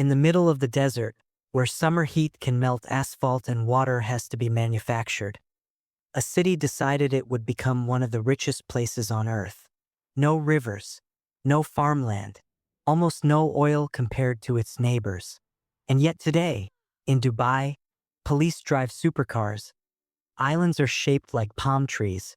In the middle of the desert, where summer heat can melt asphalt and water has to be manufactured, a city decided it would become one of the richest places on Earth. No rivers, no farmland, almost no oil compared to its neighbors. And yet today, in Dubai, police drive supercars, islands are shaped like palm trees,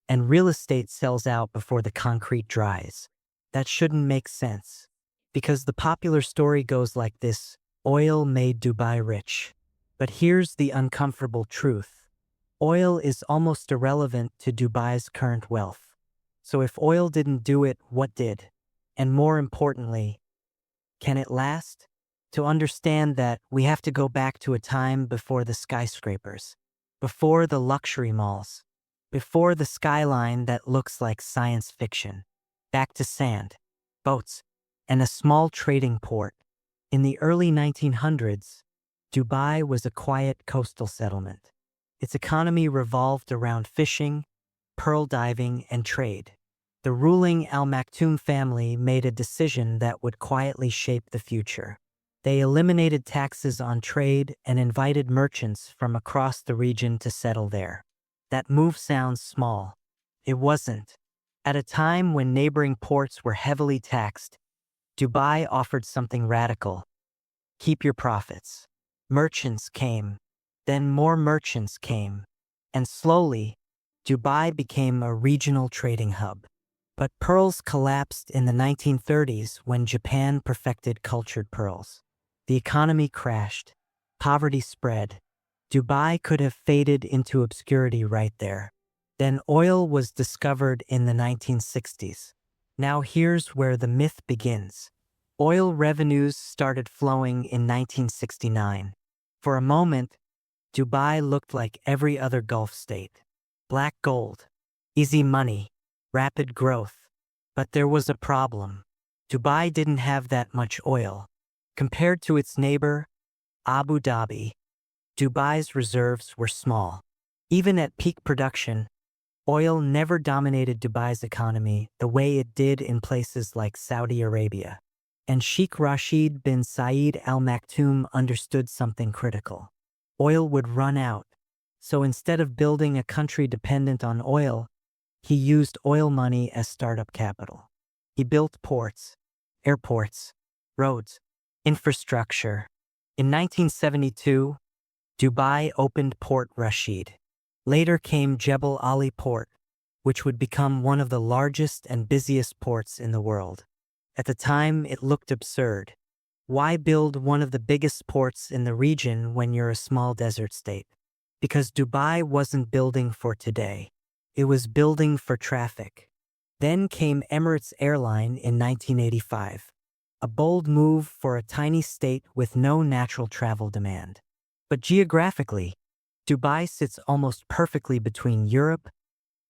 and real estate sells out before the concrete dries. That shouldn't make sense, because the popular story goes like this: oil made Dubai rich. But here's the uncomfortable truth. Oil is almost irrelevant to Dubai's current wealth. So if oil didn't do it, what did? And more importantly, can it last? To understand that, we have to go back to a time before the skyscrapers, before the luxury malls, before the skyline that looks like science fiction. Back to sand, boats, and a small trading port. In the early 1900s, Dubai was a quiet coastal settlement. Its economy revolved around fishing, pearl diving, and trade. The ruling Al Maktoum family made a decision that would quietly shape the future. They eliminated taxes on trade and invited merchants from across the region to settle there. That move sounds small. It wasn't. At a time when neighboring ports were heavily taxed, Dubai offered something radical. Keep your profits. Merchants came. Then more merchants came. And slowly, Dubai became a regional trading hub. But pearls collapsed in the 1930s when Japan perfected cultured pearls. The economy crashed. Poverty spread. Dubai could have faded into obscurity right there. Then oil was discovered in the 1960s. Now here's where the myth begins. Oil revenues started flowing in 1969. For a moment, Dubai looked like every other Gulf state. Black gold, easy money, rapid growth. But there was a problem. Dubai didn't have that much oil. Compared to its neighbor, Abu Dhabi, Dubai's reserves were small. Even at peak production, oil never dominated Dubai's economy the way it did in places like Saudi Arabia. And Sheikh Rashid bin Saeed Al Maktoum understood something critical. Oil would run out. So instead of building a country dependent on oil, he used oil money as startup capital. He built ports, airports, roads, infrastructure. In 1972, Dubai opened Port Rashid. Later came Jebel Ali Port, which would become one of the largest and busiest ports in the world. At the time, it looked absurd. Why build one of the biggest ports in the region when you're a small desert state? Because Dubai wasn't building for today. It was building for traffic. Then came Emirates Airline in 1985. A bold move for a tiny state with no natural travel demand. But geographically, Dubai sits almost perfectly between Europe,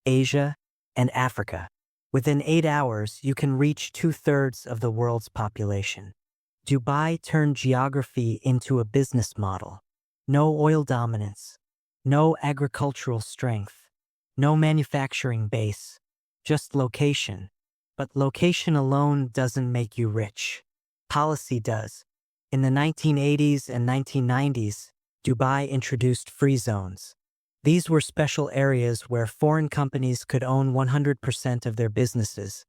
Asia, and Africa. Within 8 hours, you can reach 2/3 of the world's population. Dubai turned geography into a business model. No oil dominance, no agricultural strength, no manufacturing base, just location. But location alone doesn't make you rich. Policy does. In the 1980s and 1990s, Dubai introduced free zones. These were special areas where foreign companies could own 100% of their businesses,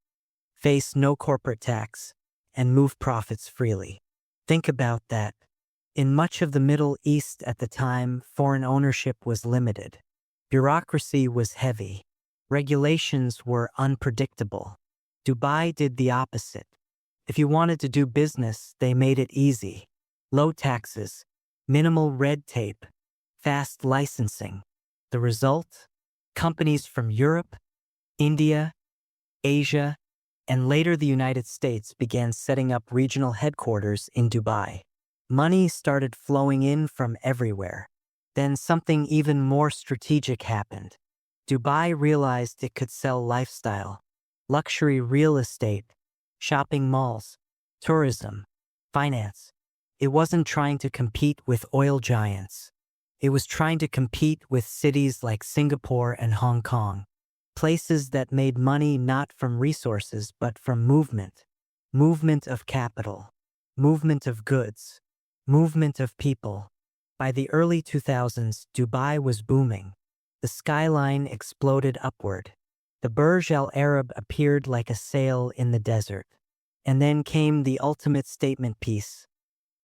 face no corporate tax, and move profits freely. Think about that. In much of the Middle East at the time, foreign ownership was limited. Bureaucracy was heavy. Regulations were unpredictable. Dubai did the opposite. If you wanted to do business, they made it easy. Low taxes, minimal red tape, fast licensing. The result? Companies from Europe, India, Asia, and later the United States began setting up regional headquarters in Dubai. Money started flowing in from everywhere. Then something even more strategic happened. Dubai realized it could sell lifestyle, luxury real estate, shopping malls, tourism, finance. It wasn't trying to compete with oil giants. It was trying to compete with cities like Singapore and Hong Kong, places that made money not from resources but from movement of capital, movement of goods, movement of people. By the early 2000s, Dubai was booming. The skyline exploded upward. The Burj Al Arab appeared like a sail in the desert. And then came the ultimate statement piece,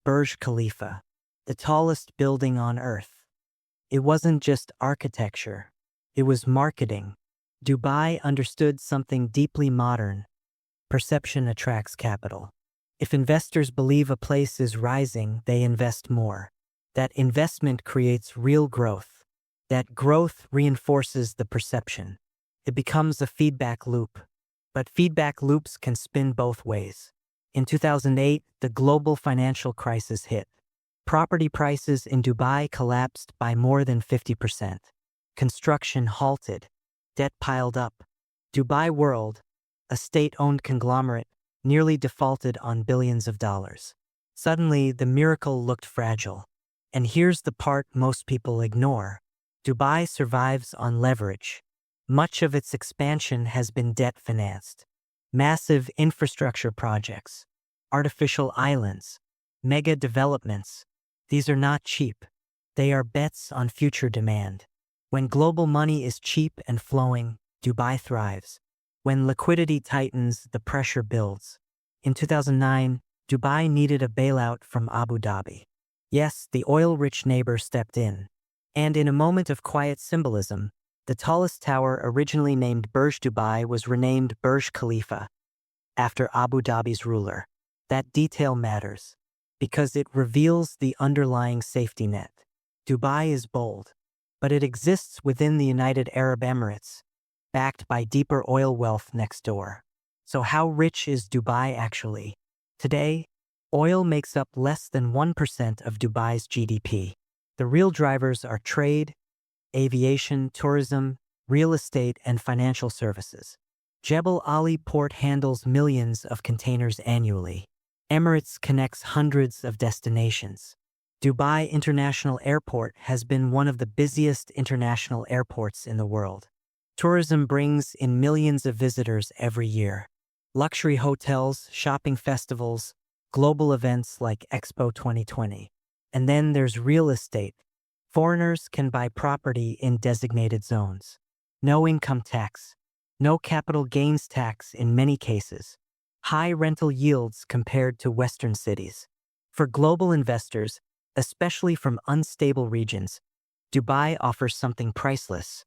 Burj Khalifa, the tallest building on Earth. It wasn't just architecture, it was marketing. Dubai understood something deeply modern. Perception attracts capital. If investors believe a place is rising, they invest more. That investment creates real growth. That growth reinforces the perception. It becomes a feedback loop. But feedback loops can spin both ways. In 2008, the global financial crisis hit. Property prices in Dubai collapsed by more than 50%. Construction halted. Debt piled up. Dubai World, a state-owned conglomerate, nearly defaulted on billions of dollars. Suddenly, the miracle looked fragile. And here's the part most people ignore. Dubai survives on leverage. Much of its expansion has been debt-financed. Massive infrastructure projects, artificial islands, mega developments. These are not cheap. They are bets on future demand. When global money is cheap and flowing, Dubai thrives. When liquidity tightens, the pressure builds. In 2009, Dubai needed a bailout from Abu Dhabi. Yes, the oil-rich neighbor stepped in. And in a moment of quiet symbolism, the tallest tower, originally named Burj Dubai, was renamed Burj Khalifa, after Abu Dhabi's ruler. That detail matters, because it reveals the underlying safety net. Dubai is bold, but it exists within the United Arab Emirates, backed by deeper oil wealth next door. So how rich is Dubai actually? Today, oil makes up less than 1% of Dubai's GDP. The real drivers are trade, aviation, tourism, real estate, and financial services. Jebel Ali Port handles millions of containers annually. Emirates connects hundreds of destinations. Dubai International Airport has been one of the busiest international airports in the world. Tourism brings in millions of visitors every year. Luxury hotels, shopping festivals, global events like Expo 2020. And then there's real estate. Foreigners can buy property in designated zones. No income tax. No capital gains tax in many cases. High rental yields compared to Western cities. For global investors, especially from unstable regions, Dubai offers something priceless.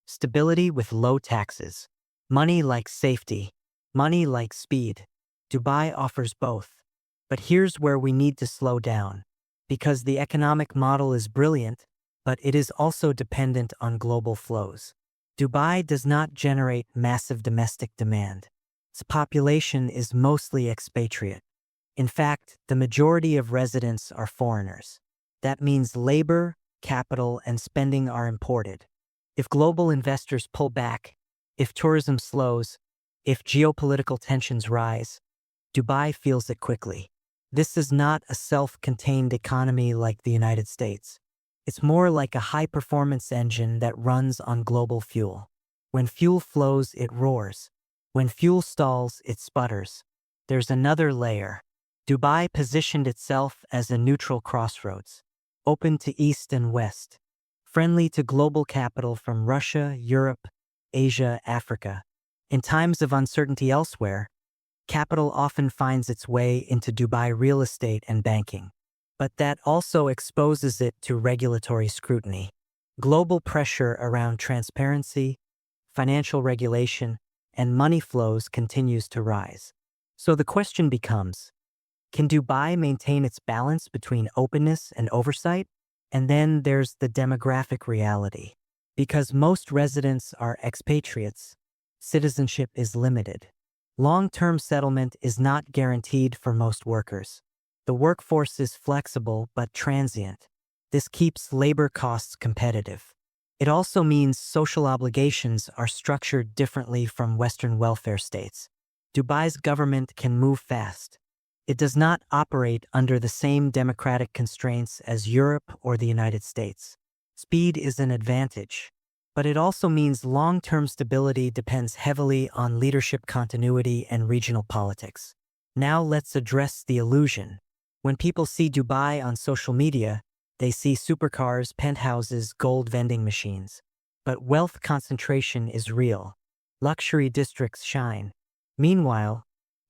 Stability with low taxes. Money like safety. Money like speed. Dubai offers both. But here's where we need to slow down. Because the economic model is brilliant, but it is also dependent on global flows. Dubai does not generate massive domestic demand. Its population is mostly expatriate. In fact, the majority of residents are foreigners. That means labor, capital, and spending are imported. If global investors pull back, if tourism slows, if geopolitical tensions rise, Dubai feels it quickly. This is not a self-contained economy like the United States. It's more like a high-performance engine that runs on global fuel. When fuel flows, it roars. When fuel stalls, it sputters. There's another layer. Dubai positioned itself as a neutral crossroads, open to East and West, friendly to global capital from Russia, Europe, Asia, Africa. In times of uncertainty elsewhere, capital often finds its way into Dubai real estate and banking. But that also exposes it to regulatory scrutiny. Global pressure around transparency, financial regulation, and money flows continues to rise. So the question becomes, can Dubai maintain its balance between openness and oversight? And then there's the demographic reality. Because most residents are expatriates, citizenship is limited. Long-term settlement is not guaranteed for most workers. The workforce is flexible but transient. This keeps labor costs competitive. It also means social obligations are structured differently from Western welfare states. Dubai's government can move fast. It does not operate under the same democratic constraints as Europe or the United States. Speed is an advantage. But it also means long-term stability depends heavily on leadership continuity and regional politics. Now let's address the illusion. When people see Dubai on social media, they see supercars, penthouses, gold vending machines. But wealth concentration is real. Luxury districts shine. Meanwhile,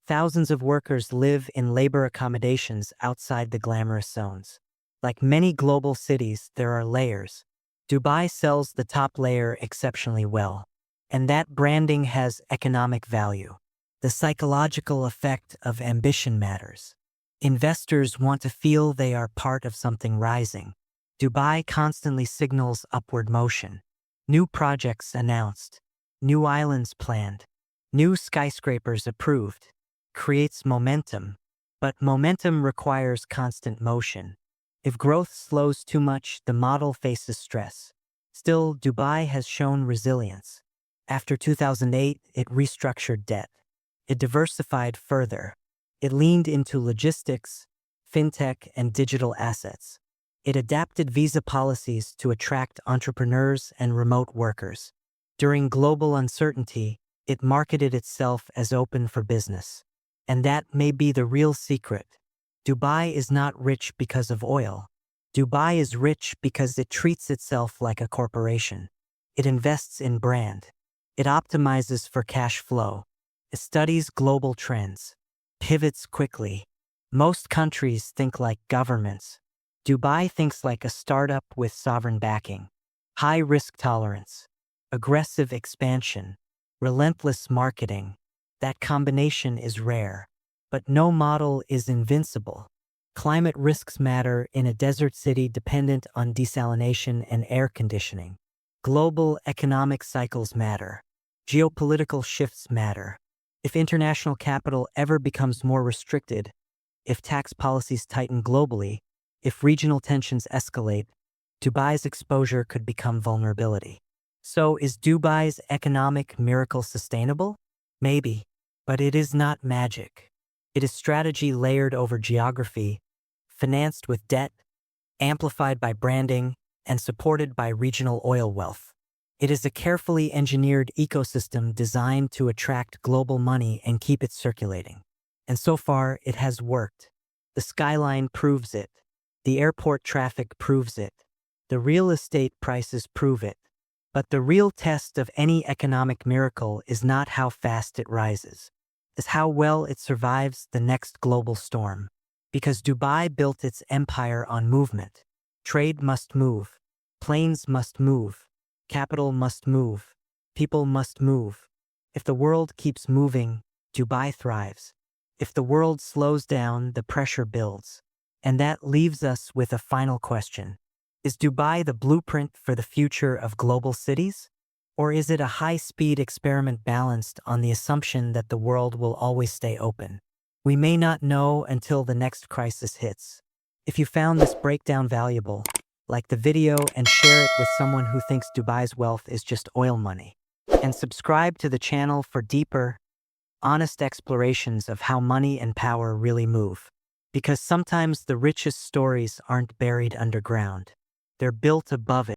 thousands of workers live in labor accommodations outside the glamorous zones. Like many global cities, there are layers. Dubai sells the top layer exceptionally well. And that branding has economic value. The psychological effect of ambition matters. Investors want to feel they are part of something rising. Dubai constantly signals upward motion. New projects announced. New islands planned. New skyscrapers approved. Creates momentum. But momentum requires constant motion. If growth slows too much, the model faces stress. Still, Dubai has shown resilience. After 2008, it restructured debt. It diversified further. It leaned into logistics, fintech, and digital assets. It adapted visa policies to attract entrepreneurs and remote workers. During global uncertainty, it marketed itself as open for business. And that may be the real secret. Dubai is not rich because of oil. Dubai is rich because it treats itself like a corporation. It invests in brand. It optimizes for cash flow. It studies global trends. Pivots quickly. Most countries think like governments. Dubai thinks like a startup with sovereign backing. High risk tolerance. Aggressive expansion. Relentless marketing. That combination is rare. But no model is invincible. Climate risks matter in a desert city dependent on desalination and air conditioning. Global economic cycles matter. Geopolitical shifts matter. If international capital ever becomes more restricted, if tax policies tighten globally, if regional tensions escalate, Dubai's exposure could become vulnerability. So is Dubai's economic miracle sustainable? Maybe, but it is not magic. It is strategy layered over geography, financed with debt, amplified by branding, and supported by regional oil wealth. It is a carefully engineered ecosystem designed to attract global money and keep it circulating. And so far, it has worked. The skyline proves it. The airport traffic proves it. The real estate prices prove it. But the real test of any economic miracle is not how fast it rises. It's how well it survives the next global storm. Because Dubai built its empire on movement. Trade must move. Planes must move. Capital must move. People must move. If the world keeps moving, Dubai thrives. If the world slows down, the pressure builds. And that leaves us with a final question. Is Dubai the blueprint for the future of global cities? Or is it a high-speed experiment balanced on the assumption that the world will always stay open? We may not know until the next crisis hits. If you found this breakdown valuable, like the video and share it with someone who thinks Dubai's wealth is just oil money. And subscribe to the channel for deeper, honest explorations of how money and power really move. Because sometimes the richest stories aren't buried underground. They're built above it.